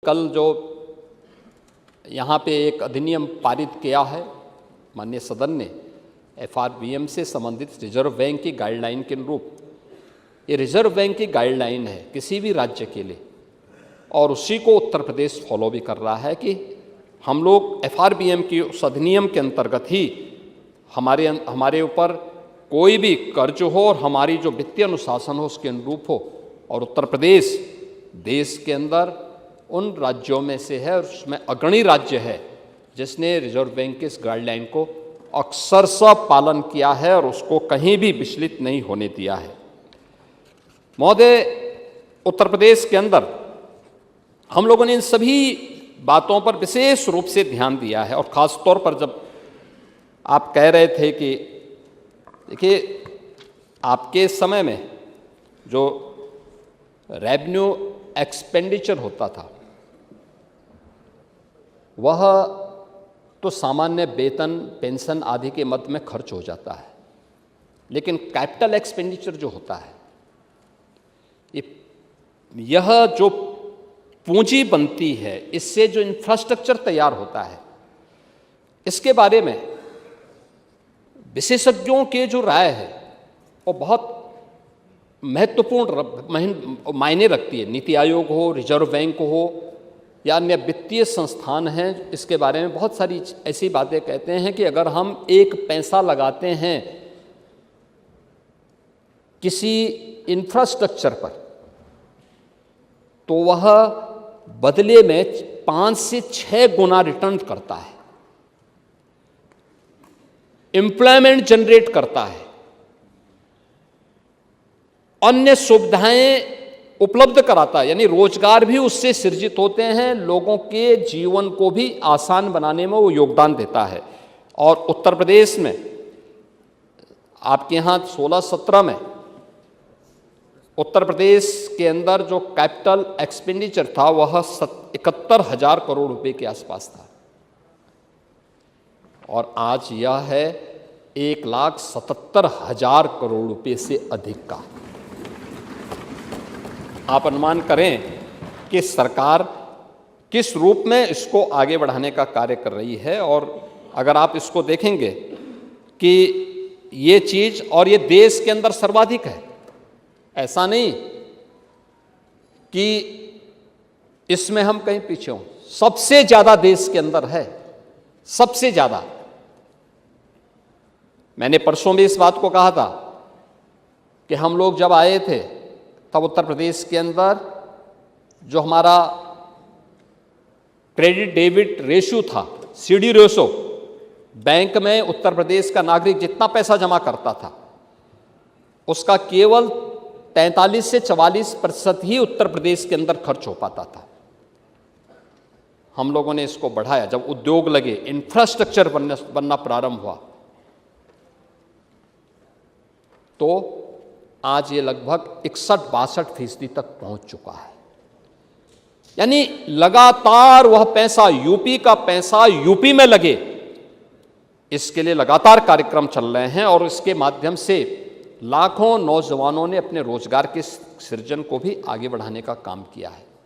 कल जो यहाँ पे एक अधिनियम पारित किया है माननीय सदन ने FRBM से संबंधित रिजर्व बैंक की गाइडलाइन के अनुरूप, ये रिजर्व बैंक की गाइडलाइन है किसी भी राज्य के लिए और उसी को उत्तर प्रदेश फॉलो भी कर रहा है कि हम लोग FRBM की उस अधिनियम के अंतर्गत ही हमारे ऊपर कोई भी कर्ज हो और हमारी जो वित्तीय अनुशासन हो उसके अनुरूप हो। और उत्तर प्रदेश देश के अंदर उन राज्यों में से है और उसमें अग्रणी राज्य है जिसने रिजर्व बैंक के इस गाइडलाइन को अक्षरशः पालन किया है और उसको कहीं भी विचलित नहीं होने दिया है। महोदय, उत्तर प्रदेश के अंदर हम लोगों ने इन सभी बातों पर विशेष रूप से ध्यान दिया है और ख़ास तौर पर जब आप कह रहे थे कि देखिए आपके समय में जो रेवेन्यू एक्सपेंडिचर होता था वह तो सामान्य वेतन पेंशन आदि के मद में खर्च हो जाता है, लेकिन कैपिटल एक्सपेंडिचर जो होता है यह जो पूंजी बनती है, इससे जो इंफ्रास्ट्रक्चर तैयार होता है, इसके बारे में विशेषज्ञों के जो राय है वो बहुत महत्वपूर्ण मायने रखती है। नीति आयोग हो, रिजर्व बैंक हो या अन्य वित्तीय संस्थान हैं, इसके बारे में बहुत सारी ऐसी बातें कहते हैं कि अगर हम एक पैसा लगाते हैं किसी इंफ्रास्ट्रक्चर पर तो वह बदले में 5 से 6 गुना रिटर्न करता है, एम्प्लॉयमेंट जनरेट करता है, अन्य सुविधाएं उपलब्ध कराता है, यानी रोजगार भी उससे सृजित होते हैं, लोगों के जीवन को भी आसान बनाने में वो योगदान देता है। और उत्तर प्रदेश में आपके यहाँ 16-17 में उत्तर प्रदेश के अंदर जो कैपिटल एक्सपेंडिचर था वह 71,000 करोड़ रुपए के आसपास था और आज यह है 1,77,000 करोड़ रुपए से अधिक का। आप अनुमान करें कि सरकार किस रूप में इसको आगे बढ़ाने का कार्य कर रही है। और अगर आप इसको देखेंगे कि ये चीज़ और ये देश के अंदर सर्वाधिक है, ऐसा नहीं कि इसमें हम कहीं पीछे हों, सबसे ज़्यादा देश के अंदर है, सबसे ज़्यादा। मैंने परसों भी इस बात को कहा था कि हम लोग जब आए थे तब उत्तर प्रदेश के अंदर जो हमारा क्रेडिट डेबिट रेशियो था, CD रेशो, बैंक में उत्तर प्रदेश का नागरिक जितना पैसा जमा करता था उसका केवल 43 से 44% ही उत्तर प्रदेश के अंदर खर्च हो पाता था। हम लोगों ने इसको बढ़ाया, जब उद्योग लगे, इंफ्रास्ट्रक्चर बनना प्रारंभ हुआ तो आज ये लगभग 61-62% तक पहुंच चुका है। यानी लगातार वह पैसा, यूपी का पैसा यूपी में लगे, इसके लिए लगातार कार्यक्रम चल रहे हैं और इसके माध्यम से लाखों नौजवानों ने अपने रोजगार के सृजन को भी आगे बढ़ाने का काम किया है।